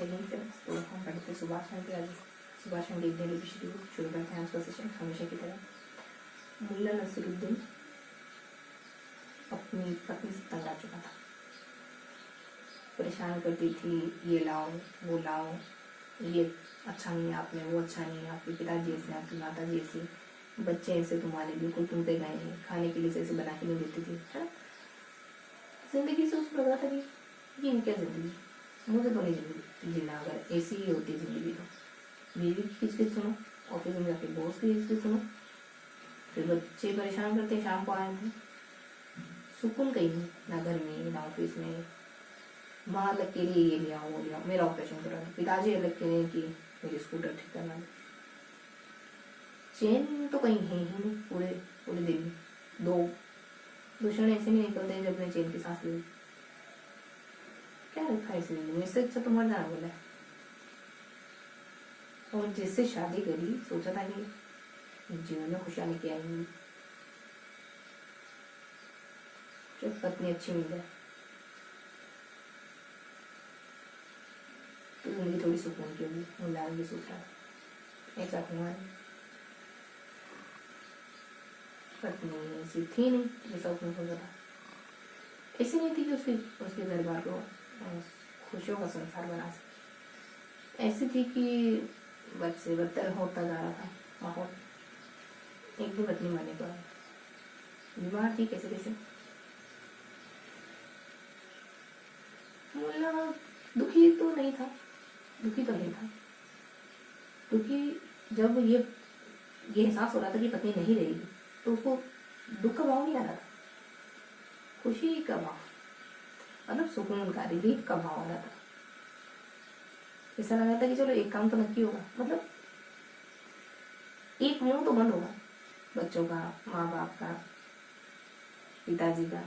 चलिए फिर तो हम पढ़ते सुभाष चंद्र आज सुभाष चंद्र एक दिल्ली शुरू करते हैं आज का सेशन हमेशा की तरह। मुल्ला नसीरुद्दीन अपनी पत्नी से तंग आ चुका था, परेशान करती थी, ये लाओ वो लाओ, ये अच्छा नहीं है आप में, वो अच्छा नहीं है, आपके पिताजी ऐसे आपकी माता जी ऐसी, बच्चे ऐसे तुम्हारे बिल्कुल तुम पे गए हैं, खाने के लिए ऐसे बना के नहीं देती थी, है ना। जिंदगी से उसको लग रहा था कि ये क्या जिंदगी, मुझे तो नहीं जिंदगी जीना, अगर ऐसी ही होती जिंदगी तो बीवी की किचकिच सुनो, ऑफिस में जाके बॉस की किचकिच सुनो, फिर बच्चे परेशान करते हैं, शाम को आए थे सुकून कहीं नहीं, ना घर में ना ऑफिस में। माँ अलग के लिए ये लिया वो लिया, मेरा ऑपरेशन करा, पिताजी अलग के लिए कि मेरे स्कूटर ठीक करना, चैन तो कहीं है ही नहीं। पूरे पूरे दिन में दो क्षण ऐसे नहीं निकलते हैं जब मैं चैन की सांस ली। क्या रखा है इस जिंदगी में, इससे अच्छा तो मर जाना बोला है। और जिससे शादी करी सोचा था कि जीवन में खुशियाँ लेके आएंगी, जब पत्नी अच्छी मिल जाए तो जिंदगी थोड़ी सुकून की होगी। मुल्ला भी सोच रहा था, ऐसा हुआ है। पत्नी ऐसी थी नहीं जैसा उसने सोचा था, ऐसी नहीं थी कि उसके घर बार को खुशियों का संसार बना सके, ऐसी थी कि बच्चे बदतर होता जा रहा था माहौल। एक दिन पत्नी मरने पर बीमार थी कैसे कैसे। मुल्ला दुखी तो नहीं था, क्योंकि जब ये एहसास हो रहा था कि पत्नी नहीं रहेगी तो उसको दुख का भाव नहीं आ रहा था, खुशी का भाव, मतलब सुकून का, रिलीफ का भाव आ रहा था। ऐसा लग रहा था कि चलो एक काम तो नक्की होगा, मतलब एक मुंह तो बंद होगा, बच्चों का, माँ बाप का, पिताजी का।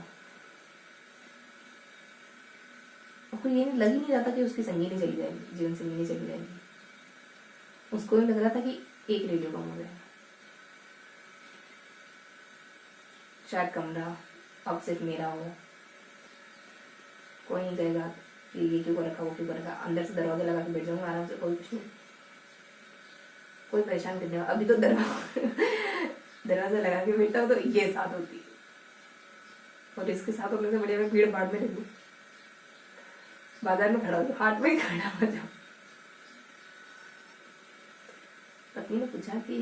उसको ये लग ही नहीं रहा था कि उसकी संगीनी चली जाएगी, जीवन संगीनी चली जाएगी। उसको ही लग रहा था कि एक रेडियो कम हो जाएगा, शायद कमरा अब सिर्फ मेरा होगा, कोई नहीं कहेगा कि ये क्यों रखा वो क्यों रखा, अंदर से दरवाजा लगा के बैठ जाऊंगा आराम से, कोई कुछ नहीं, कोई परेशान करने वाला। अभी तो दरवाजा लगा के बैठा हो तो ये साथ होती, और इसके साथ होने से बढ़िया मैं भीड़ भाड़ में रहूं, बाजार में खड़ा हो, हाट में खड़ा हो जाओ। पत्नी ने पूछा कि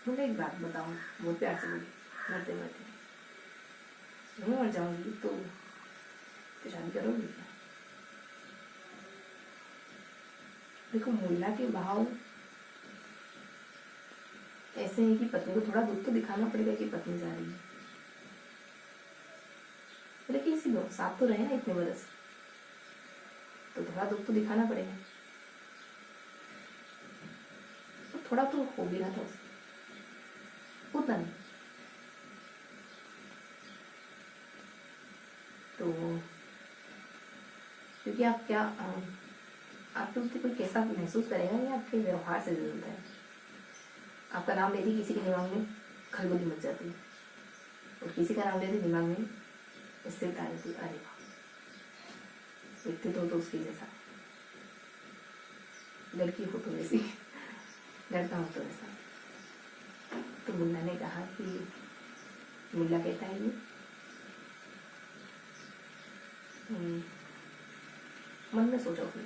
मुझे एक बात बताओ, बहुत प्यार से बोली, मरते मरते, नहीं मर जाऊंगी तो शादी करोगी क्या। देखो मुल्ला के भाव ऐसे हैं कि पत्नी को थोड़ा दुख तो दिखाना पड़ेगा कि पत्नी जा रही है, लेकिन इसी दो साथ तो रहे ना इतने बरस, तो थोड़ा दुख तो दिखाना पड़ेगा। तो थोड़ा तो हो भी रहा था उसको, उतना नहीं। तो क्योंकि आप क्या आपके प्रति कोई कैसा महसूस करेगा ये आपके व्यवहार से जरूरत है। आपका नाम लेते किसी के दिमाग में खलबली मच जाती है, और किसी का नाम लेते दिमाग में स्थिरता रहती है। अरे व्यक्तित्व तो उसके जैसा, लड़की हो तो वैसी, लड़का हो तो वैसा। तो मुल्ला ने कहा कि मुल्ला कहता है मन में सोचा उसने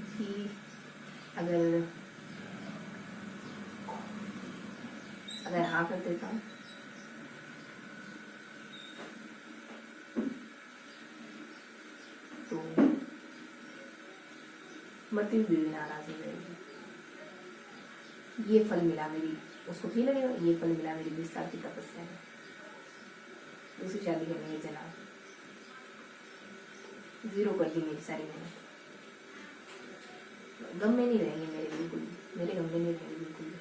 कि अगर हाँ कर देता हूँ तो मरती हुई बीवी नाराज हो जाएगी। ये फल मिला मेरी, उसको भी लगेगा ये फल मिला मेरी 20 साल की तपस्या है, दूसरी शादी करनी है जनाब, जीरो कर दी मेरी सारी मेहनत, गम में नहीं रहेंगे मेरे बिल्कुल, मेरे गम में नहीं रहेंगे बिल्कुल भी।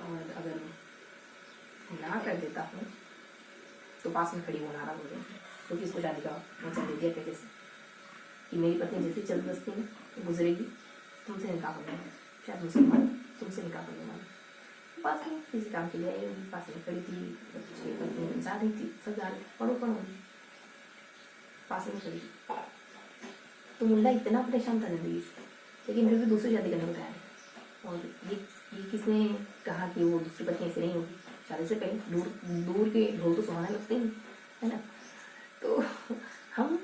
और अगर ना कर देता हूँ तो पास में खड़ी वो नाराज हो जाएगी, क्योंकि इसको शादी का मौका दे दिया पहले से कि मेरी पत्नी जैसी चल बसती है गुजरेगी, तुमसे निकाह करना है, शायद मुसलमान तुमसे निकाह करने वाला, पास में किसी काम के लिए आई होगी, पास में खड़ी थी, बच्चे पत्नी जा रही थी, सब जा रहे थे, पढ़ो पढ़ो, पास में खड़ी थी। तो मुल्ला इतना परेशान था जिंदगी से, लेकिन फिर भी दूसरी शादी करने को तैयार है। और ये किसने कहा कि वो दूसरी पत्नी ऐसे नहीं होगी, शादी से पहले दूर दूर के ढोल तो सुहाने लगते हैं, है ना। तो हम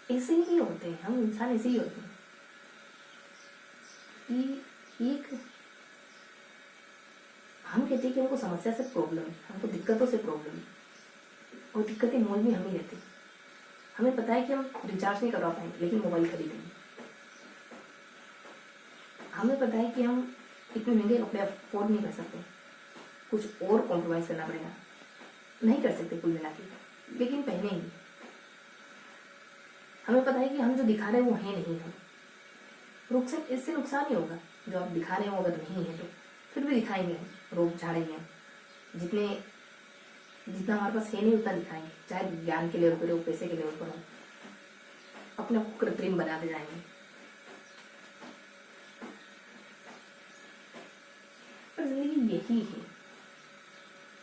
ऐसे ही होते हैं, हम इंसान ऐसे ही होते हैं कि एक हम कहते हैं कि हमको समस्या से प्रॉब्लम है, हमको दिक्कतों से प्रॉब्लम है, और दिक्कतें मोल भी हम ही रहते हैं। हमें पता है कि हम रिचार्ज नहीं करवा पाएंगे लेकिन मोबाइल खरीदेंगे। हमें पता है कि हम इतने महंगे कपड़े अफोर्ड नहीं कर सकते, कुछ और कॉम्प्रोमाइज करना पड़ेगा, नहीं कर सकते कुल मिला के, लेकिन पहनेंगे। हमें पता है कि हम जो दिखा रहे हैं वो है नहीं, हम इससे नुकसान ही होगा। जो आप दिखा रहे हो अगर नहीं है तो फिर भी दिखाएंगे, हम रोक झाड़ेंगे, जितना हमारे पास है नहीं उतना दिखाएंगे, चाहे ज्ञान के लेवल पर हो, पैसे के लेवल पर हो, अपने आप को कृत्रिम बनाते जाएंगे। पर जिंदगी यही है,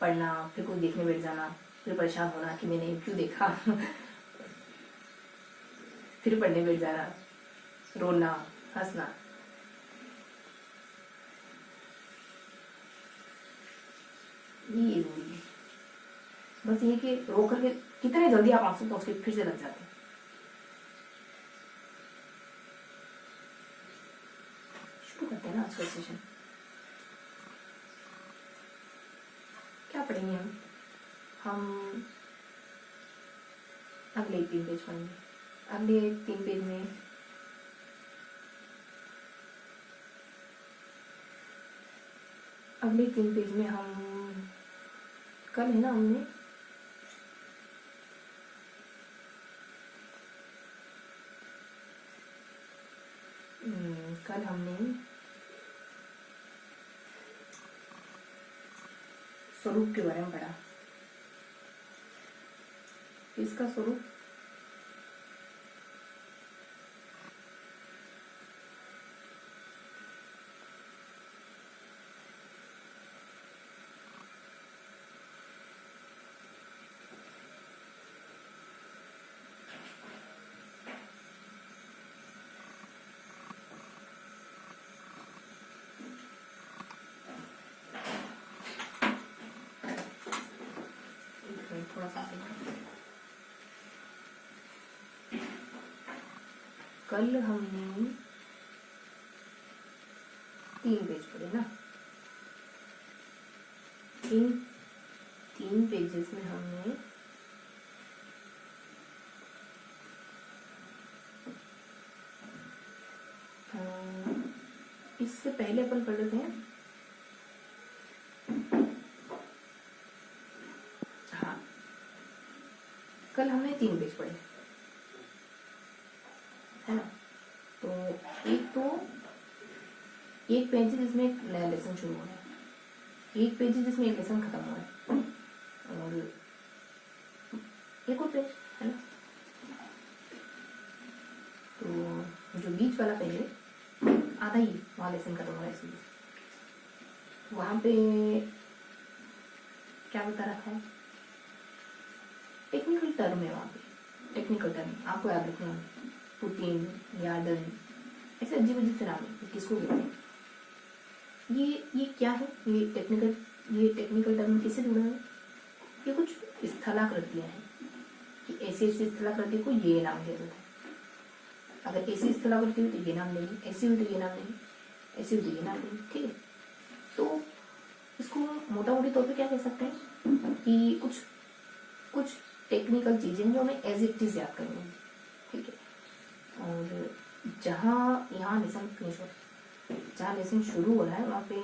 पढ़ना, फिर कोई देखने बैठ जाना, फिर परेशान होना कि मैंने क्यों देखा फिर पढ़ने बैठ जाना, रोना, हंसना। ये जिंदगी, बस ये कि रो करके कितने जल्दी आप आंसू पहुंच के फिर से लग जाते हैं। शुरू करते हैं ना आज का सेशन। क्या पढ़ेंगे हम अगले 3 पेज पढ़ेंगे। अगले 3 पेज में हम कल है ना, हमने स्वरूप के बारे में पढ़ा। इसका स्वरूप थोड़ा सा कल हमने 3 पेज पढ़े ना, इन 3 पेजेस में हमने इससे पहले अपन पढ़ लेते हैं। हाँ, कल हमने 3 पेज पढ़े, है ना। तो एक पेज है जिसमें एक नया लेसन शुरू हो रहा है, एक पेज है जिसमें एक लेसन खत्म हो रहा है, और एक और पेज है ना। तो जो बीच वाला पेज है आधा ही वहाँ लेसन खत्म हो रहा है, इसलिए वहाँ पे क्या बता रखा है, टेक्निकल टर्म है। वहाँ पे टेक्निकल टर्म आपको याद रखना है, पुतिन, यार्डन, ऐसे अजीब अजीब से नाम है, किसको कहते हैं। ये क्या है, ये टेक्निकल टर्म किससे जुड़े हैं, ये कुछ स्थलाकृतियाँ हैं कि ऐसी स्थलाकृति को ये नाम दिया जाता है। अगर ऐसी स्थलाकृति हुई तो ये नाम लेंगे, ऐसी हुई तो ये नाम लेंगे, ऐसी हुई तो ये नाम लेंगे, ठीक है। तो इसको मोटा मोटी तौर पे क्या कह सकते हैं कि कुछ टेक्निकल चीजें जो हमें एज इट इज याद करनी है, ठीक है। और जहाँ यहाँ लेसन फिनिश हो, जहाँ लेसन शुरू हो रहा है वहाँ पे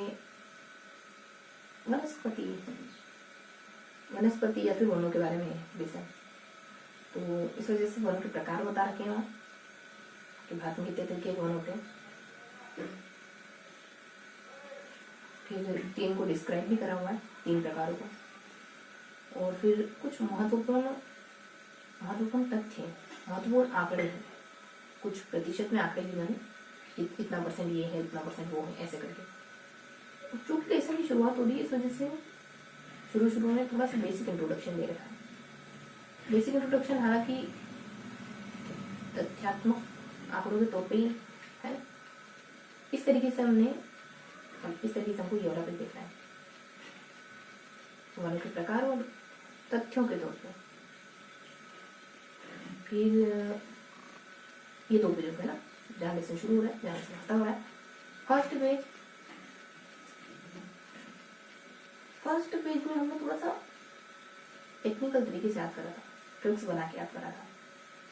वनस्पति या फिर वनों के बारे में लेसन। तो इस वजह से वनों के प्रकार बता रखे हैं वहाँ कि भारत में कितने तरीके के वन होते हैं। फिर 3 को डिस्क्राइब भी करा हुआ है, 3 प्रकारों को। और फिर कुछ महत्वपूर्ण तथ्य, महत्वपूर्ण आंकड़े हैं, कुछ प्रतिशत में आंकड़े भी मैंने, इतना % ये है, इतना % वो है, ऐसे करके। चूंकि लेसन की शुरुआत हो रही है, इस वजह से शुरू में थोड़ा सा बेसिक इंट्रोडक्शन दे रखा है। बेसिक इंट्रोडक्शन हालांकि तथ्यात्मक आंकड़ों के तौर पे ही है ना, इस तरीके से हमको ये वाला पेज देखना है, वनों के प्रकार और तथ्यों के तौर पर। फिर ये 2 पेज है ना, जहाँ लेसन शुरू हो रहा है, जहाँ लेसन खत्म हो रहा है। फर्स्ट पेज में हमने थोड़ा सा टेक्निकल तरीके से याद करा था, ट्रिक्स बना के याद करा था,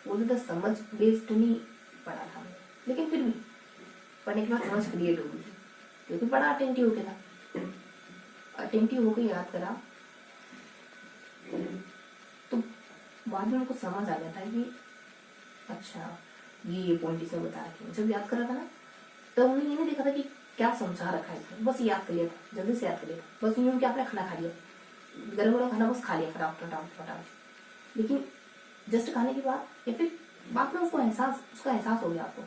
वो ज़्यादा समझ बेस्ड नहीं पढ़ा था हमने, लेकिन फिर भी पढ़ने के बाद समझ क्रिएट हो गई थी, क्योंकि बड़ा अटेंटिव होके था, अटेंटिव होकर याद करा तो बाद में उनको समझ आ जाता है कि अच्छा ये पॉइंट इसमें बता रखे। जब याद करा था ना, तब हमने ये नहीं देखा था कि क्या समझा रखा है इसमें, बस याद कर लिया था, जल्दी से याद कर लिया था, बस यूं कि आपने खाना खा लिया, गरम गरम खाना बस खा लिया फटाफट। लेकिन जस्ट खाने के बाद या फिर बाद में उसका एहसास हो गया आपको,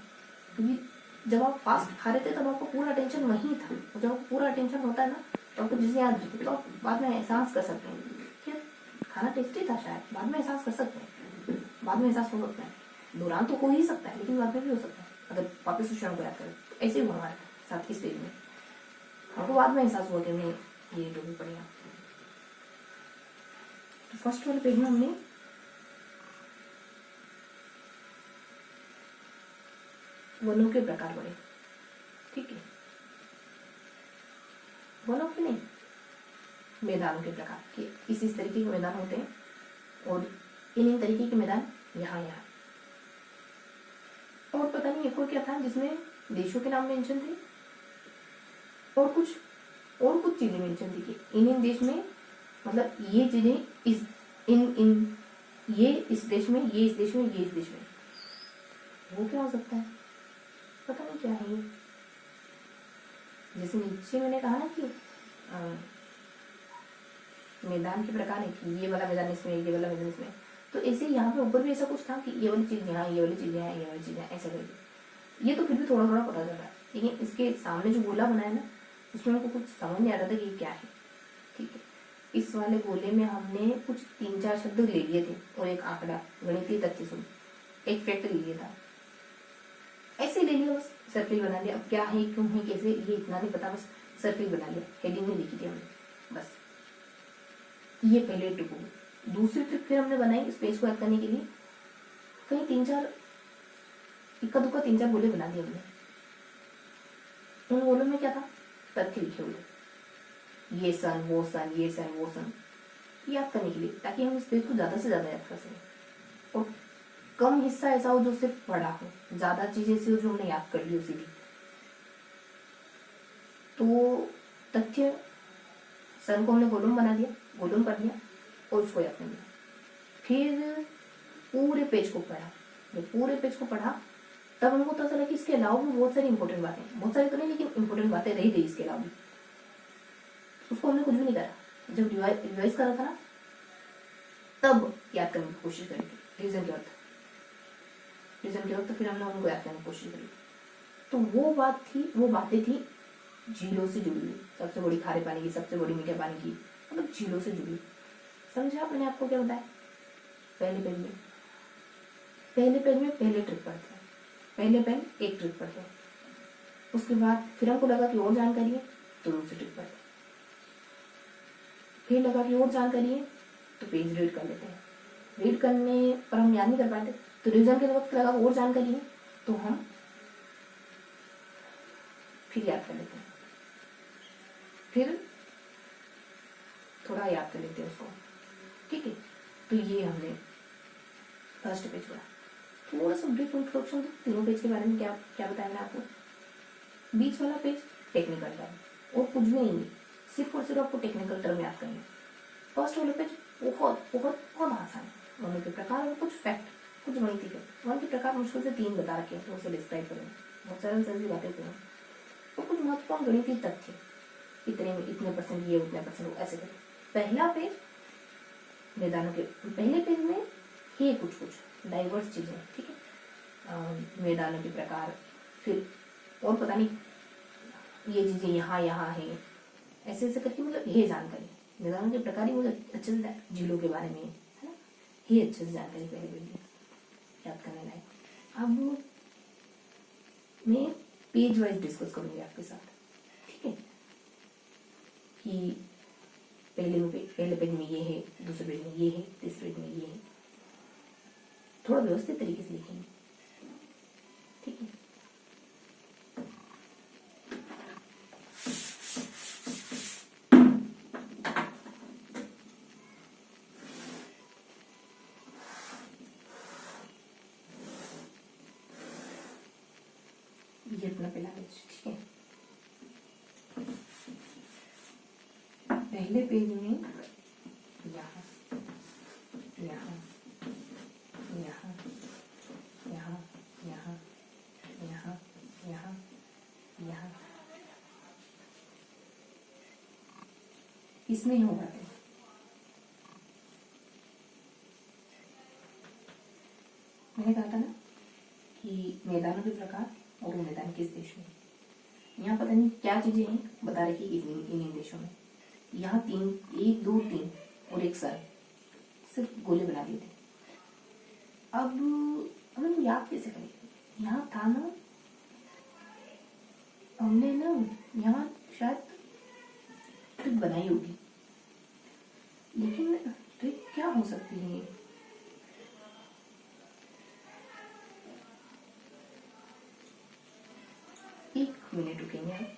क्योंकि जब आप फास्ट खा रहे थे तब आपका पूरा अटेंशन वहीं था, और जब आपको पूरा अटेंशन होता है ना तो आपको जिसे याद रहती है, तो आप बाद में एहसास कर सकते हैं कि खाना टेस्टी था, शायद बाद में एहसास कर सकते हैं, बाद में एहसास हो सकता है, दौरान तो हो ही सकता है लेकिन बाद में भी हो सकता है, अगर वापस उस क्षण को याद करें। तो ऐसे ही हुआ हमारे साथ इस पेज में, हमको बाद में एहसास हुआ कि हमने ये टॉपिक पढ़ा। तो फर्स्ट वाले पेज में हमने वनों के प्रकार पढ़े, ठीक है, वनों के नहीं, मैदानों के प्रकार कि इस तरीके के मैदान होते हैं और इन तरीके के मैदान यहाँ और पता नहीं एक और क्या था जिसमें देशों के नाम मेंशन थे और कुछ चीजें मेंशन थी कि इन देश में, मतलब ये चीजें ये इस देश में, ये इस देश में, ये इस देश में, वो क्या हो सकता है पता नहीं क्या है ये। जैसे नीचे मैंने कहा ना कि मैदान के प्रकार है कि ये वाला मैदान इसमें, ये वाला मैदान इसमें, तो ऐसे यहाँ पे ऊपर भी ऐसा कुछ था कि ये वाली चीज यहाँ, ये वाली चीज यहाँ, ये वाली चीज यहाँ, ऐसा करके। ये तो फिर भी थोड़ा थोड़ा पता चल रहा है, लेकिन इसके सामने जो गोला बनाया ना उसमें हमको कुछ समझ नहीं आ रहा था कि ये क्या है, ठीक है। इस वाले गोले में हमने कुछ 3-4 शब्द ले लिए थे और एक आंकड़ा, गणितीय तथ्य सुन, एक फैक्ट ले लिया था, ऐसे ले लिया, बस सर्किल बना लिया। अब क्या है, क्यों है, कैसे, ये इतना नहीं पता, बस सर्किल बना लिया, हेडिंग में लिखी थी हमने, बस। ये पहले ट्रिक होगी। दूसरी ट्रिक फिर हमने बनाई इस पेज को याद करने के लिए, कहीं 3-4 इक्का दुक्का 3-4 गोले बना दिए हमने। उन गोलों में क्या था, तथ्य लिखे हुए, ये सन, वो सन, ये सन, वो सन, याद करने के लिए, ताकि हम इस पेज को ज्यादा से ज्यादा याद कर सकें और कम हिस्सा ऐसा हो जो सिर्फ पढ़ा हो, ज्यादा चीजें ऐसी हो जो हमने याद कर ली उसी दिन। तो तथ्य सन को हमने गोलम बना दिया, गोलम कर दिया और उसको याद कर लिया। फिर पूरे पेज को पढ़ा, जब पूरे पेज को पढ़ा तब हमको पता चला कि इसके अलावा भी बहुत सारी इंपॉर्टेंट बातें, बहुत सारी तो नहीं लेकिन इंपॉर्टेंट बातें रह गई इसके अलावा भी। उसको हमने कुछ भी नहीं करा, जब रिवाइज करा था ना तब याद करने की कोशिश करी थी, रिविजन के वक्त फिर हमने उनको याद करने की कोशिश करी। तो वो बातें थी झीलों से जुड़ी हुई, सबसे बड़ी खारे पानी की, सबसे बड़ी मीठे पानी की, मतलब झीलों से जुड़ी। समझा मैंने आपको क्या बताया। पहले पेज में पहले ट्रिक पढ़ते हैं, पहले एक ट्रिक पढ़ते हैं, उसके बाद फिर हमको लगा कि और जानकारी है तो दूसरी ट्रिक पढ़ते हैं, फिर लगा कि और जानकारी है तो पेज रीड कर लेते हैं। रीड करने पर हम याद नहीं कर पाते तो रिविजन के वक्त लगा और जानकारी है तो हम फिर याद कर लेते हैं, फिर थोड़ा याद कर लेते हैं उसको, ठीक है। तो ये हमने फर्स्ट पेज पढ़ा। थोड़ा सा ब्रीफ इंट्रोडक्शन तीनों पेज के बारे में क्या क्या बताया मैंने आपको। बीच वाला पेज टेक्निकल टर्म और कुछ भी नहीं है, सिर्फ और सिर्फ आपको टेक्निकल टर्म याद करनी है। फर्स्ट वाला पेज बहुत बहुत बहुत आसान है, वनों के प्रकार और कुछ फैक्ट, कुछ गणितीय फैक्ट। वन के प्रकार मुश्किल से 3 बता रखे हैं तो उसे डिस्क्राइब करेंगे, बहुत सरल सरल सी बातें करेंगे और कुछ महत्वपूर्ण गणितीय तथ्य, इतने में इतने % ये, उतने % वो, ऐसे करें। पहला पेज मैदानों के, पहले पेज में ये कुछ डाइवर्स चीजें, ठीक है, मैदानों के प्रकार, फिर और पता नहीं ये चीजें यहाँ है, ऐसे ऐसे करके मतलब ये जानकारी मैदानों के प्रकार ही मुझे अच्छे से झीलों के बारे में, है ना, ये अच्छे से जानकारी पहले मिली, याद करने लायक। अब मैं पेज वाइज डिस्कस करूंगी आपके साथ, ठीक है, कि पहले पेज में ये है, दूसरे पेज में ये है, तीसरे पेज में ये है, थोड़ा व्यवस्थित तरीके से लिखेंगे, ठीक है। ये अपना पहला पेज, ठीक है। पहले पेज में यहाँ यहाँ यहाँ यहाँ यहाँ यहाँ यहाँ यहाँ इसमें होगा मैंने कहा था ना कि मैदानों के प्रकार और वो मैदान किस देश में, यहाँ पता नहीं क्या चीजें हैं बता रखी इन देशों में। यहाँ 3 1 2 3 और एक सर सिर्फ गोले बना दिए थे। अब हम याद कैसे करेंगे, यहाँ था ना, हमने ना यहाँ शायद ट्रिक बनाई होगी, लेकिन ट्रिक क्या हो सकती है, एक मिनट रुकेंगे आप।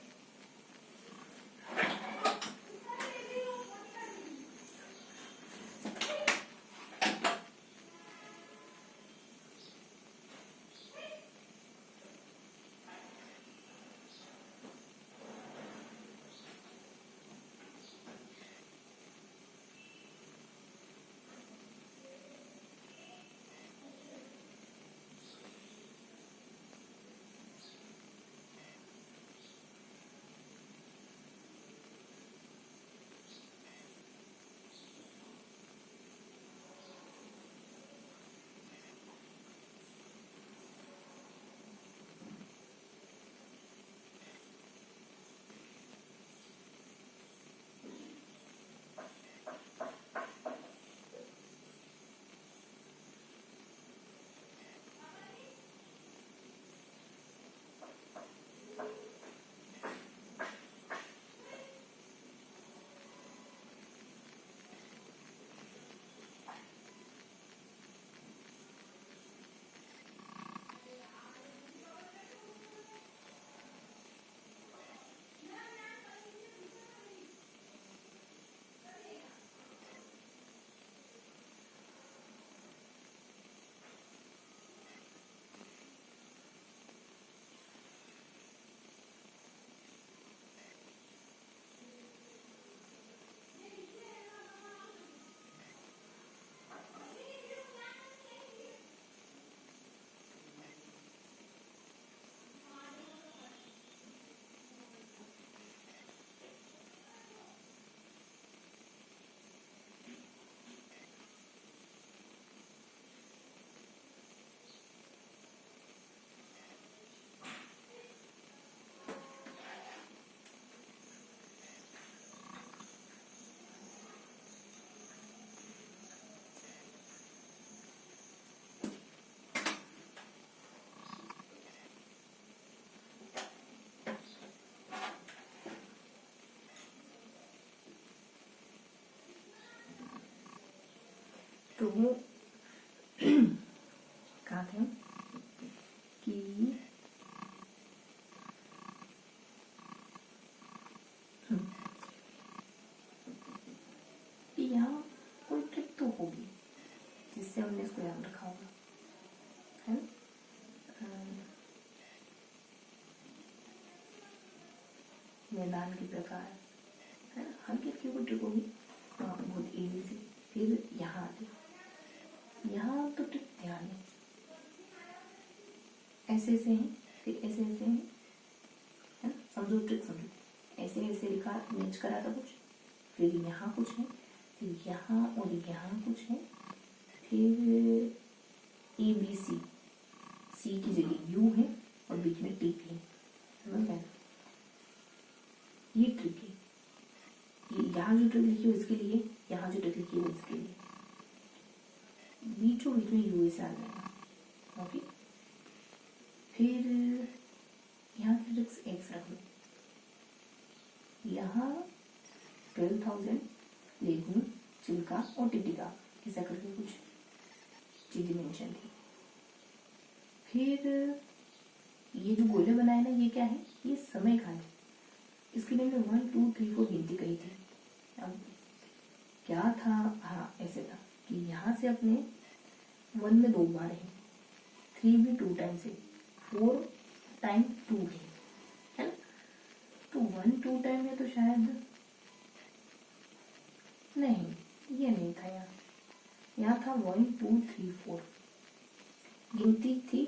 तो कहा थे कि यहाँ कोई ट्रिक तो होगी जिससे हमने इसको याद रखा होगा, है ना। मैदान के प्रकार, है ना, हल्की हल्की कोई ट्रिक होगी, बहुत इजी सी। फिर यहाँ आते, यहाँ तो ट्रिक ध्यान है, ऐसे ऐसे हैं, फिर ऐसे ऐसे हैं, है ना, समझो ट्रिक समझो। ऐसे ऐसे लिखा, मैच करा था कुछ, फिर यहाँ कुछ है, फिर यहाँ और यहाँ कुछ है, फिर ABC, C की जगह U है और बीच में T है, समझ गए, ये ट्रिक है। यहाँ जो ट्रिक लिखी है उसके लिए, यहाँ जो ट्रिक लिखी है उसके लिए, बीचों बीच में यूएस आ जाएगा। ओके, फिर यहाँ की ट्रिक्स एक्स रख लो, यहाँ 12,000 लेगुन चिल्का और टिटिका ऐसा करके कुछ चीज़ें मेंशन थी। फिर ये जो गोले बनाए ना, ये क्या है, ये समय खाली, इसके लिए मैंने 1 2 3 4 गिनती कही थी। अब क्या था, हाँ ऐसे था कि यहाँ से अपने 1 में 2 बार है, 3 भी 2 टाइम्स है, 4 टाइम 2 है ना। तो 1 2 टाइम है तो शायद नहीं, ये नहीं था यहाँ, यहाँ था 1 2 3 4 गिनती थी।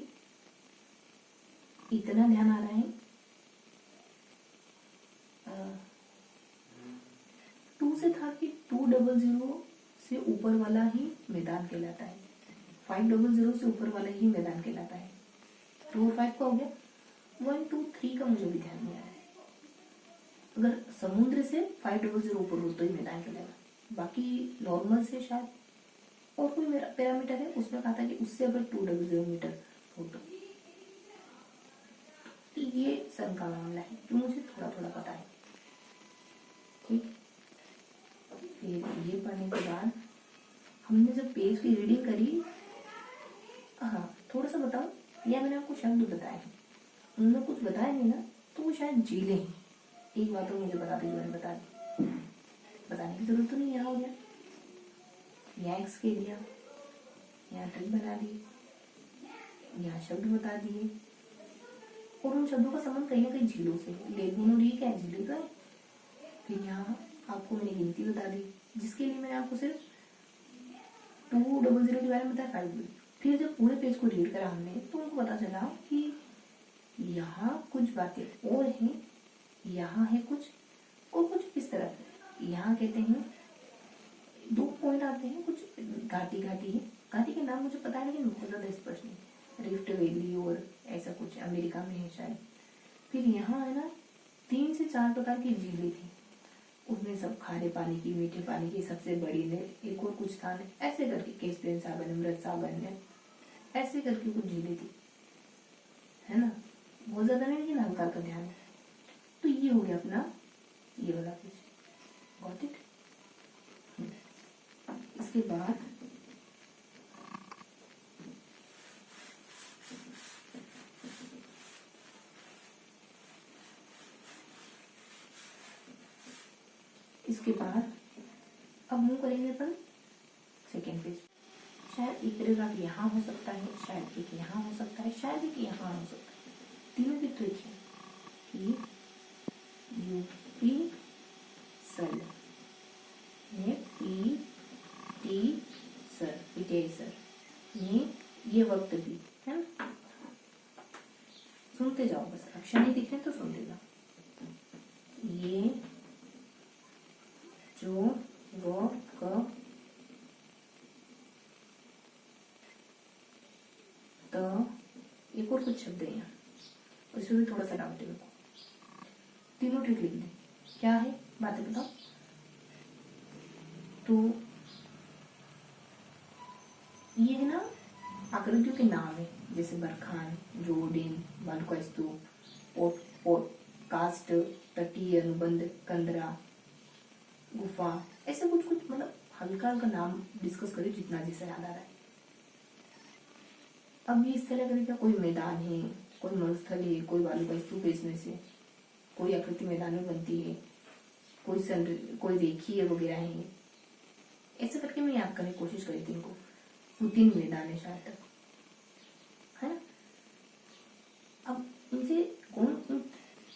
इतना ध्यान आ रहा है, 2 से था कि 200 से ऊपर वाला ही मैदान कहलाता है, 500 से ऊपर वाला ही मैदान कहलाता है। 2 और 5 का हो गया, 1 2 3 का मुझे भी ध्यान नहीं आ रहा है। अगर समुद्र से 500 ऊपर हो तो ही मैदान कहलाएगा, बाकी नॉर्मल से शायद और कोई मेरा पैरामीटर है, उसमें कहा था कि उससे अगर 200 मीटर हो तो ये सन का मामला है जो मुझे थोड़ा थोड़ा पता है। ठीक, फिर ये पढ़ने के बाद हमने जब पेज की रीडिंग करी, हाँ थोड़ा सा बताओ, या मैंने आपको शब्द बताए हैं, उन्होंने कुछ बताया नहीं ना, तो वो शायद झीलें हैं। एक बात तो मुझे बता दी, मैंने बता दी, बताने की जरूरत तो नहीं, यहाँ हो गया, यहाँ एक्स के दिया, यहाँ ट्रिक बना दी, यहाँ शब्द बता दिए, और उन शब्दों का संबंध कहीं ना कहीं झीलों से है। लेगुन और ये क्या है, झीलें तो है। फिर यहाँ आपको मैंने गिनती बता दी, जिसके लिए मैंने आपको सिर्फ 200 के बारे में बताया, 500। फिर जब पूरे पेज को रीड करा हमने तो उनको पता चला कि यहाँ कुछ बातें और हैं, यहाँ है कुछ और कुछ इस तरह से। यहाँ कहते हैं 2 पॉइंट आते हैं, कुछ घाटी घाटी है, घाटी के नाम मुझे पता है लेकिन बहुत ज़्यादा स्पष्ट नहीं, रिफ्ट वैली और ऐसा कुछ अमेरिका में है शायद। फिर यहाँ है ना 3 से 4 प्रकार की झीलें थी, उसमें सब खारे पानी की, मीठे पानी की, सबसे बड़ी ने एक और कुछ स्थान ऐसे करके, कैस्पियन सागर, अमृत सागर ने ऐसे करके कुछ झीलें थी, है ना, बहुत ज़्यादा नहीं लेकिन हल्का का ध्यान है। तो ये हो गया अपना ये वाला पेज, गॉट इट। इसके बाद अब मूव करेंगे अपन सेकेंड पेज। शायद एक पैराग्राफ यहाँ हो सकता है, शायद एक यहाँ हो सकता है, शायद एक यहाँ हो सकता है, तीनों की ट्रिक है कि यूपी सल ने पी टी सर, पीटे सर ने ये वक्त भी है ना, सुनते जाओ बस, अक्षर नहीं दिख रहे तो सुनते जाओ। ये जो वो क त, एक और कुछ शब्द है यहाँ, उसमें भी थोड़ा सा डाउट है मेरे को। तीनों ट्रिक लिख दें, क्या है बातें बताओ। तो ये है ना आकृतियों के नाम है, जैसे बरखान, जोडिन, बालुका स्तूप, पोट पोट कास्ट, तटीय अनुबंध, कंदरा, गुफा, ऐसे कुछ कुछ मतलब हल्का हल्का नाम डिस्कस करिए जितना जैसे याद आ रहा है। अब ये इस तरह करेगा, कोई मैदान है, कोई मरुस्थल है, कोई बालुका स्तूप है, इसमें से कोई आकृति मैदान में बनती है, कोई रेखीय वगैरह है, ऐसे करके मैं याद करने की कोशिश करी थी इनको। 3 मैदान है शायद तक, है ना। अब इनसे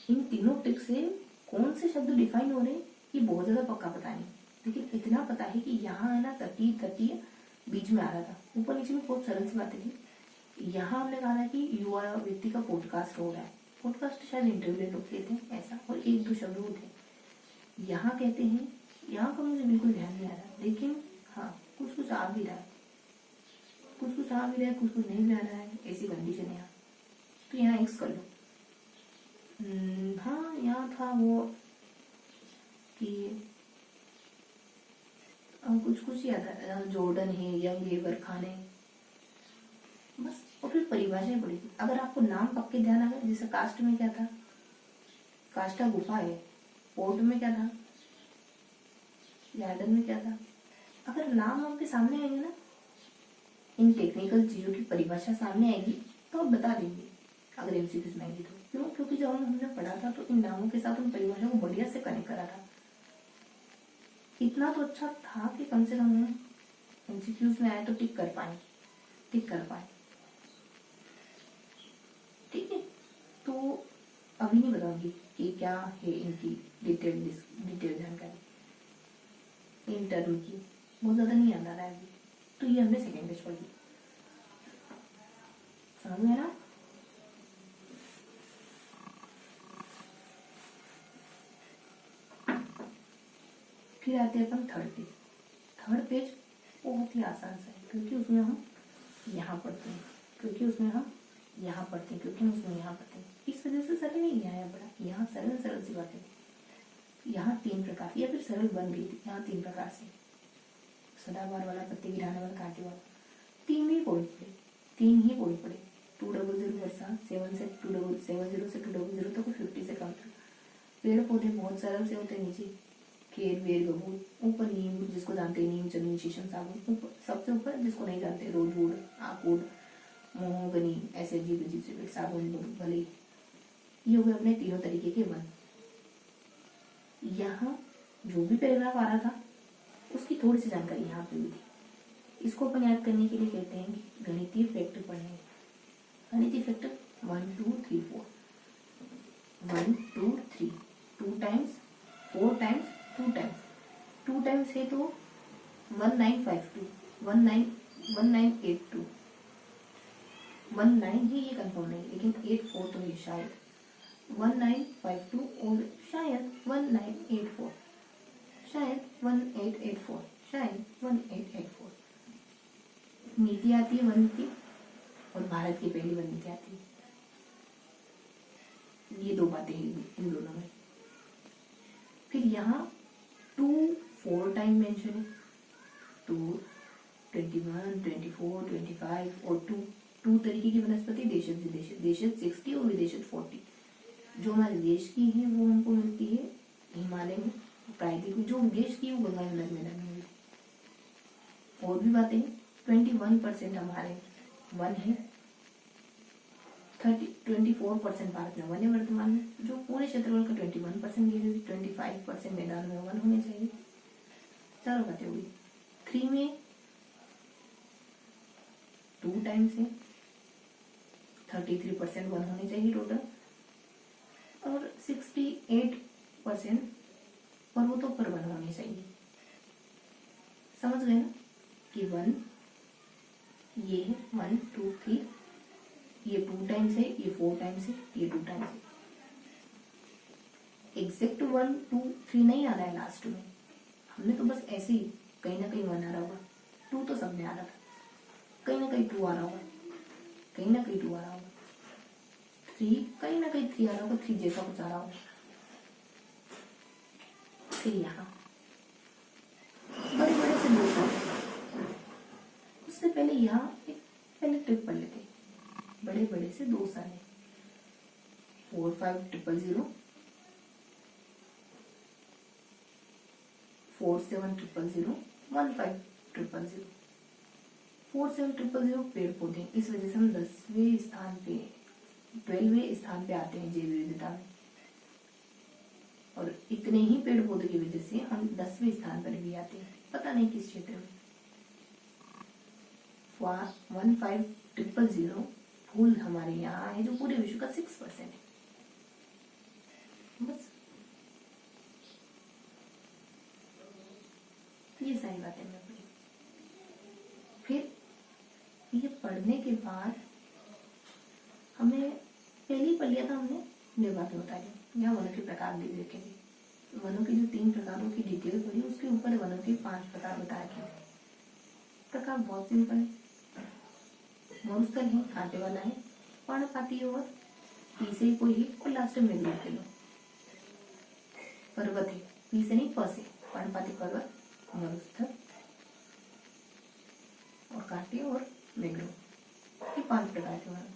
इन तीनों ट्रिक से कौन से शब्द डिफाइन हो रहे हैं ये बहुत ज्यादा पक्का पता नहीं, लेकिन इतना पता है कि यहाँ है ना तटीय बीच में आ रहा था, ऊपर नीचे में बहुत सरल सी बातें थी। यहाँ हमने कहा था कि युवा व्यक्ति का पॉडकास्ट हो रहा है, पॉडकास्ट शायद इंटरव्यू लोग कहते हैं ऐसा, और 1-2 शब्द वो थे। यहाँ कहते हैं, यहाँ का मुझे बिल्कुल ध्यान नहीं आ रहा, लेकिन हाँ कुछ कुछ आ भी रहा है, कुछ कुछ आ भी रहा है, कुछ कुछ नहीं भी आ रहा है, ऐसी कंडीशन है यहाँ। तो यहाँ एक्स कर लो। हाँ यहाँ था वो कि कुछ कुछ याद है, जॉर्डन है, यंग है, बरखान है, बस। और फिर परिभाषाएं पढ़ी थी। अगर आपको नाम पक्के ध्यान आ गए, जैसे कास्ट में क्या था, काष्ठा गुफा है, पोर्ट में क्या था, गार्डन में क्या था, अगर नाम आपके सामने आएंगे ना, इन टेक्निकल चीजों की परिभाषा सामने आएगी तो आप बता देंगे अगर एमसीक्यूज में आएगी तो। क्यों? क्योंकि जब हमने पढ़ा था तो इन नामों के साथ उन परिभाषा को बढ़िया से कनेक्ट करा था। इतना तो अच्छा था कि कम से कम एमसीक्यूज में आए तो टिक कर पाए। ठीक है, तो अभी नहीं बताऊंगी कि क्या है इनकी डिटेल जानकारी इन टर्म की, बहुत ज्यादा नहीं याद आ रहा है अभी। तो ये हमने सेकेंड पेज पढ़ ली, समझ में ना। फिर आते हैं अपन थर्ड पेज बहुत ही आसान सा है, क्योंकि उसमें हम यहाँ पढ़ते हैं, क्योंकि उसमें हम यहाँ पढ़ते हैं। इस वजह से सरल नहीं आया बड़ा, यहाँ सरल सी बातें। यहाँ 3 प्रकार, या फिर सरल बन गई थी यहाँ 3 प्रकार से, सदाबहार वाला, पत्ते गिराने वाला, कांटे वाला। 3 ही पढ़े पड़े 200 वर्षा 7 से 200 से 200 तक 50 से कम था। पेड़ पौधे बहुत सरल से होते हैं, नीचे केर बेर बबूल, ऊपर नीम, जिसको जानते हैं नीम, चंदन, शीशम, साबुन, ऊपर सबसे ऊपर जिसको नहीं जानते रोजवुड, आकवुड, मोहगनी, ऐसे अजीब से पेड़, साबुन, भले। ये हो गए अपने तीनों तरीके के वन। यहाँ जो भी पैराग्राफ आ रहा था उसकी थोड़ी सी जानकारी यहाँ पे भी थी। इसको अपन याद करने के लिए कहते हैं कि गणितीय फैक्टर पढ़ने। गणितीय factor 1 2 3 4, 1 2 3, 2 times, 4 times, 2 times. 2 times है तो 1952, 1982, 19 ही ये कंफर्म नहीं, लेकिन 84 तो ये शायद 1952 और शायद 1984, शायद 1884, शायद 1884। नीति आती है वन नीति, और भारत की पहली वन नीति आती है। ये 2 बातें इन दोनों में। फिर यहाँ 2 4 टाइम मेंशन है, 2 21 24 25 और 2 तरीके की वनस्पति, देशज 60 और विदेशज 40। जो हमारे देश की है वो हमको मिलती है हिमालय में, प्रायद्वीप में। जो देश की वो गंगा नदी में मिलती है। और भी बातें, 21% हमारे वन है, 24% भारत में वन है वर्तमान में। जो पूरे क्षेत्रफल का 21% गिरी हुई, 25% मैदान में वन होने चाहिए। 4 बातें हुई। 3 में 2 टाइम्स है, 33% वन होने चाहिए टोटल। और 68% पर्वतों पर वन होने चाहिए। समझ गए ना कि वन ये है 1 2 3, ये 2 टाइम्स है, ये 4 टाइम्स है, ये 2 टाइम्स है। एग्जैक्ट 1 2 3 नहीं आ रहा है लास्ट में, हमने तो बस ऐसे ही कहीं ना कहीं 1 आ रहा होगा, 2 तो सबने आ रहा था, कहीं ना कहीं 2 आ रहा होगा, कहीं ना कहीं 2 आ रहा होगा, 3 कहीं ना कहीं 3 आ रहा होगा, 3 जैसा कुछ आ रहा होगा। फिर यहाँ बड़े बड़े से 2 साल, उससे पहले यहाँ एक पहले ट्रिप पढ़ लेते। बड़े बड़े से 2 साल है, 4 5 0 0, 4 7 0 0, 1 5 0 0, 4 7 0 0 पेड़ पौधे। इस वजह से हम 10वें स्थान पे 12वें स्थान पे आते हैं जैव विविधता में, और इतने ही पेड़ पौधे की वजह से हम 10वें स्थान पर भी आते हैं, पता नहीं किस क्षेत्र में। 1 5 0 0 फूल हमारे यहाँ है, जो पूरे विश्व का 6% है। बस ये सारी बातें मैं पढ़ी। फिर ये पढ़ने के बाद हमें पहले ही पढ़ लिया था हमने, ये बातें बता दी। यहाँ वनों के प्रकार देखेंगे, वनों की जो 3 प्रकारों की डिटेल पढ़ी, उसके ऊपर वनों के 5 प्रकार बता रखे। प्रकार बहुत सिंपल है, मरुस्थल है, कांटे वाला है, पर्णपाती और पी से कोई है, और लास्ट में मेघ के लो। पर्वत है, पी से नहीं प से, पर्णपाती पर्वत, मरुस्थल, और कांटे और मैंग्रोव, ये 5 प्रकार के वन होते हैं।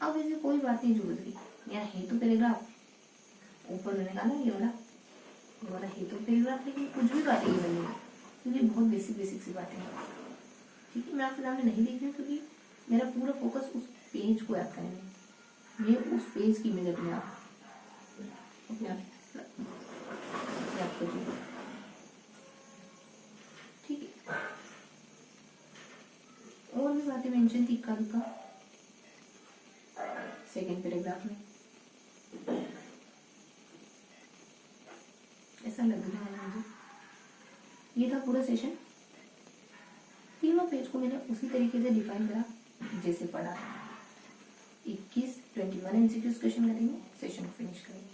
अब ऐसे कोई बात नहीं जो बदली, यहाँ है तो पैराग्राफ, ऊपर मैंने कहा ना ये वाला है तो पैराग्राफ, लेकिन कुछ भी बातें नहीं बनेगी क्योंकि बहुत बेसिक सी बातें हैं। ठीक है, मैं आपके सामने नहीं लिख रही हूँ क्योंकि मेरा पूरा फोकस उस पेज को याद करने में, मैं उस पेज की इमेज अपने आप याद कर रही हूँ। ठीक है, और भी बातें मेंशन थी इक्का दुक्का सेकेंड पैराग्राफ में, ऐसा लग रहा है मुझे। ये था पूरा सेशन, तीनों पेज को मैंने उसी तरीके से डिफाइन करा जैसे पढ़ा। 21-21 एमसीक्यूज क्वेश्चन करेंगे, सेशन को फिनिश करेंगे।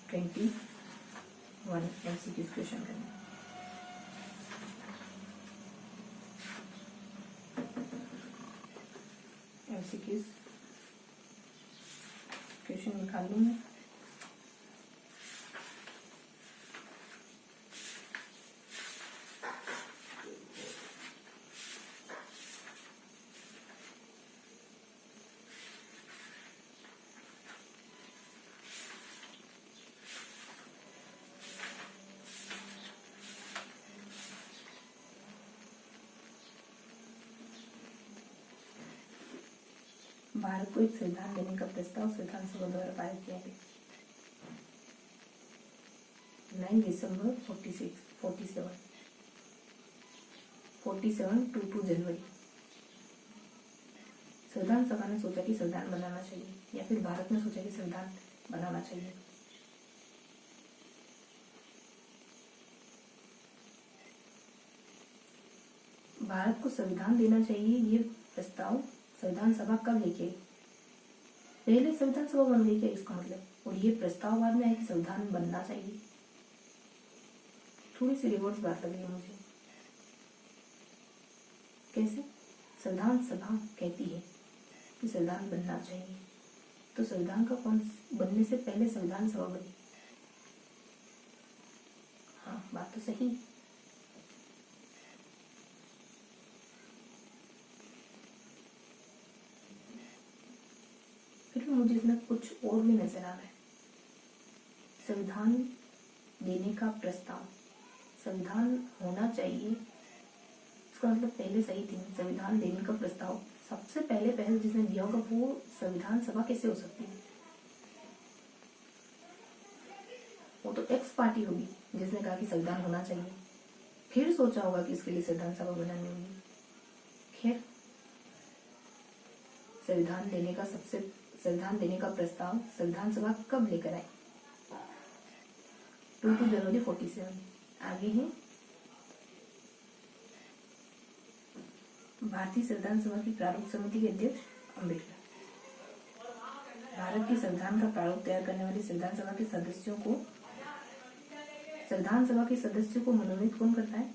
ट्वेंटी 1 एमसीक्यूज क्वेश्चन करेंगे। एमसीक्यूज क्वेश्चन निकाल लूंगी। भारत को एक संविधान देने का प्रस्ताव संविधान सभा द्वारा पारित किया गया 9 दिसंबर 47 टू जनवरी। संविधान सभा ने सोचा कि संविधान बनाना चाहिए, या फिर भारत ने सोचा कि संविधान बनाना चाहिए। भारत को संविधान देना चाहिए, ये प्रस्ताव संविधान सभा कब लेके, पहले संविधान सभा बन गई क्या इसका मतलब, और ये प्रस्ताव बाद में आया कि संविधान बनना चाहिए। थोड़ी सी रिवर्स बात लग रही है मुझे। कैसे? संविधान सभा कहती है कि संविधान बनना चाहिए, तो संविधान का कौन बनने से पहले संविधान सभा बनी। हाँ, बात तो सही। फिर मुझे इसमें कुछ और भी नजर आ रहा है। संविधान देने का प्रस्ताव, संविधान होना चाहिए, इसका मतलब पहले सही थी। संविधान देने का प्रस्ताव सबसे पहले जिसने दिया होगा वो संविधान सभा कैसे हो सकती है? वो तो एक्स पार्टी होगी जिसने कहा कि संविधान होना चाहिए, फिर सोचा होगा कि इसके लिए संविधान सभा बनानी होगी। खैर, संविधान देने का प्रस्ताव संविधान सभा कब लेकर आई? 2 जनवरी 47। आगे है भारतीय संविधान सभा की प्रारूप समिति के अध्यक्ष अम्बेडकर। भारत के संविधान का प्रारूप तैयार करने वाली संविधान सभा के सदस्यों को मनोनीत कौन करता है?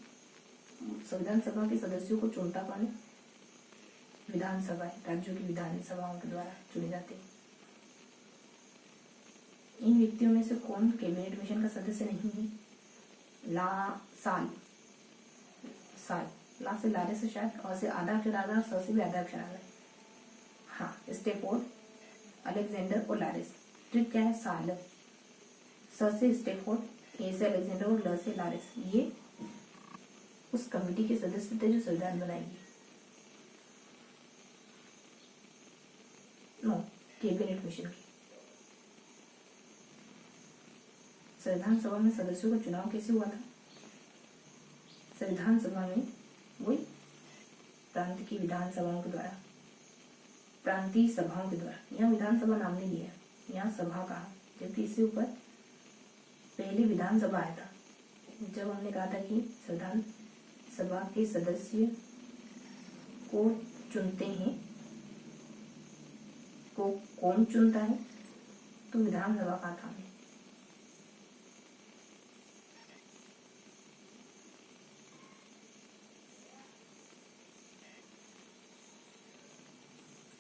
संविधान सभा के सदस्यों को चुनता कौन है? विधानसभा है, राज्यों की विधानसभाओं के द्वारा चुने जाते हैं। इन व्यक्तियों में से कौन कैबिनेट मिशन का सदस्य नहीं है? ला से लारे से शायद, और से आधा अक्षर आधा, स से भी आधा अक्षर आधा। हाँ, स्टेफोर्ड, अलेक्जेंडर और लारेस। ट्रिक क्या है? साल। स से स्टेफोर्ड, ए से अलेक्जेंडर और ल से लारेस। ये उस कमेटी के सदस्य थे जो संविधान बनाएगी। नो, कैबिनेट मिशन की। संविधान सभा में सदस्यों का चुनाव कैसे हुआ था? संविधान सभा में वही प्रांत की विधानसभाओं के द्वारा, प्रांतीय सभाओं के द्वारा। यहाँ विधानसभा नाम नहीं लिया, यहाँ सभा कहा, जबकि इससे ऊपर पहले विधानसभा आया था। जब हमने कहा था कि संविधान सभा के सदस्य को चुनते हैं, को कौन चुनता है? तो विधानसभा का था।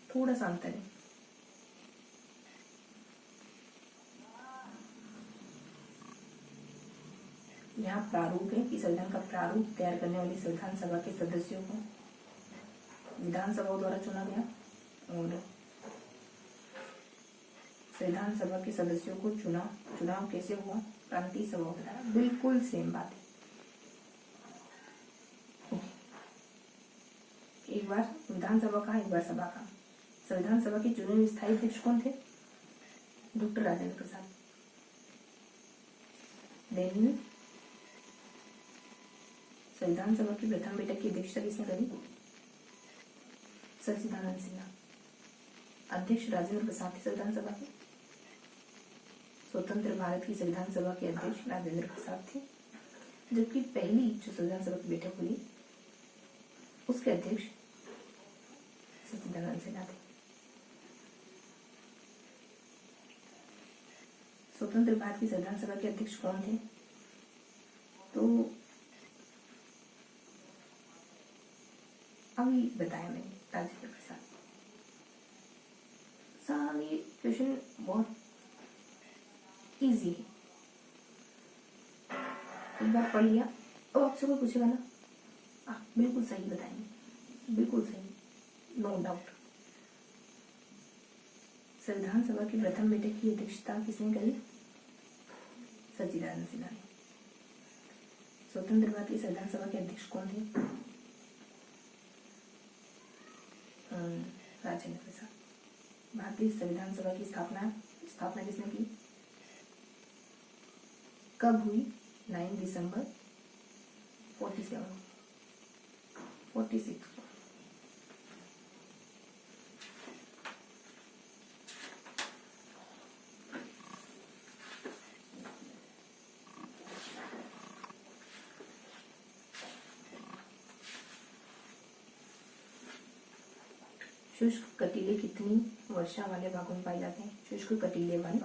थोड़ा सा अंतर है। यहाँ प्रारूप है कि संविधान का प्रारूप तैयार करने वाली संविधान सभा के सदस्यों को विधानसभा द्वारा चुना गया, और संविधान सभा के सदस्यों को चुनाव कैसे हुआ? प्रांतीय सभा के द्वारा। बिल्कुल सेम बात है। एक बार विधानसभा का, एक बार सभा का। संविधान सभा के चुने हुए स्थायी अध्यक्ष कौन थे? डॉक्टर राजेंद्र प्रसाद। देन संविधान सभा की प्रथम बैठक की अध्यक्षता किसने करी? सच्चिदानंद सिन्हा। अध्यक्ष राजेंद्र प्रसाद थे संविधान सभा के। स्वतंत्र भारत की संविधान सभा के अध्यक्ष राजेंद्र प्रसाद थे, जबकि पहली जो संविधान सभा की बैठक हुई उसके अध्यक्ष सच्चिदानंद सिन्हा थे। स्वतंत्र भारत की संविधान सभा के अध्यक्ष कौन थे? तो अभी बताया मैंने, राजेंद्र प्रसाद। साहब ये क्वेश्चन बहुत इजी है, एक बार पढ़ लिया। अब आपसे कोई पूछेगा ना, आप बिल्कुल सही बताएंगे, बिल्कुल सही, नो डाउट। संविधान सभा की प्रथम बैठक की अध्यक्षता किसने करी? सच्चिदानंद सिन्हा ने। स्वतंत्र भारत की संविधान सभा के अध्यक्ष कौन थे? राजेंद्र प्रसाद। भारतीय संविधान सभा की स्थापना किसने की? कब हुई? 9 दिसंबर 46। शुष्क कटीले कितनी वर्षा वाले भागों में पाए जाते हैं? शुष्क कटीले वन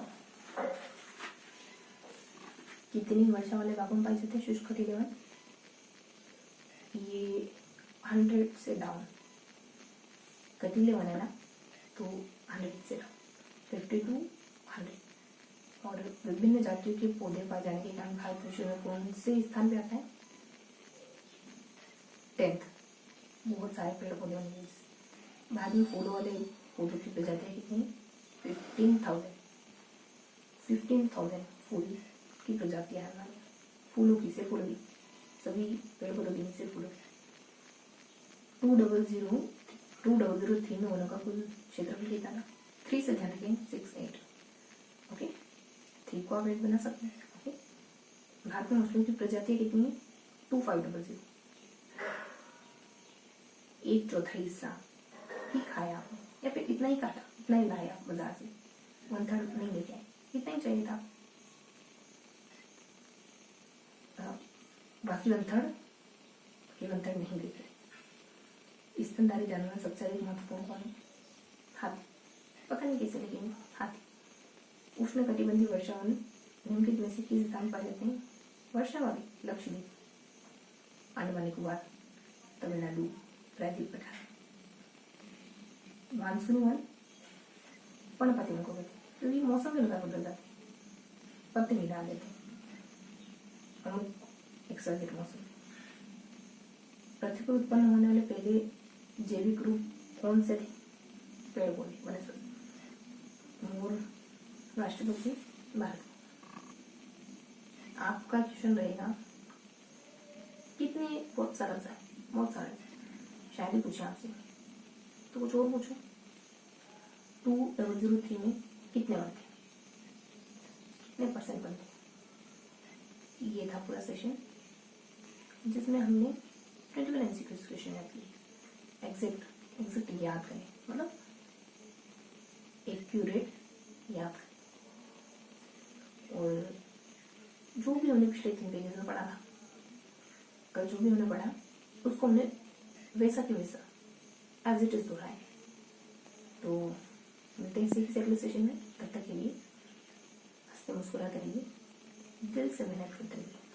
कितनी वर्षा वाले भागों में पाए जाते हैं? शुष्क कटीले वन ये 100 से डाउन। कटीले वन है ना, तो 100 से डाउन, 50 to 100। और विभिन्न जातियों के पौधे पाए जाने के कारण भारत विश्व में कौन से स्थान पे आता है? 10th। बहुत सारे पेड़ पौधे होंगे। भारत में फूलों वाले पौधों की प्रजातियां कितनी? 15,000 फूल की प्रजातियां हैं हमारे। फूलों की, से फूलों की, सभी पेड़ पौधों की, से फूलों की। 2003 में वनों का कुल क्षेत्रफल कितना था? 3 से ध्यान रखें, 68। ओके, 3 को आप 8 बना सकते हैं। ओके, भारत में मछलियों की प्रजातियां कितनी है? 2500। 1/4 हिस्सा ही खाया आपने, या फिर इतना ही काटा, इतना ही लाया बाजार से, 1/3 नहीं लेके आए, इतना ही चाहिए था। बाकी 1/3 नहीं लेके आए। स्तनधारी जानवर में सबसे अधिक महत्वपूर्ण कौन है? हाथी। पता नहीं कैसे, लेकिन हाथी। उष्ण कटिबंधीय वर्षावन निम्नलिखित में से किस स्थान पाए जाते हैं? वर्षावन, लक्षद्वीप, अंडमान निकोबार, तमिलनाडु, प्रायद्वीप पठार। मानसूनी वन पर्णपाती वन को कहते हैं, क्योंकि मौसम के अनुसार बदल जाते, पत्ते नहीं डाल देते अमुक एक्सर्जेट मौसम। पृथ्वी पर उत्पन्न होने वाले पहले जैविक रूप कौन से थे? पेड़ पौधे, वनस्पति। मूल राष्ट्र पक्षी भारत। आपका क्वेश्चन रहेगा कितने, बहुत सरल सा है, बहुत सरल सा, शायद ही पूछे आपसे, तो कुछ और पूछो। 2003 में कितने वन थे? कितने % वन थे? ये था पूरा सेशन, जिसमें हमने 21 MCQ क्वेश्चन याद किए। एग्जैक्ट याद करें, मतलब एक्यूरेट याद करें। और जो भी हमने पिछले 3 पेजेस में पढ़ा था, कल जो भी हमने पढ़ा उसको हमने वैसा कि वैसा एज इट इज दोहराए। तो मिलते हैं इसी किसी अगले सेशन में, तब तक के लिए हंसते मुस्कुराते रहिए, दिल से मेहनत करते रहिए।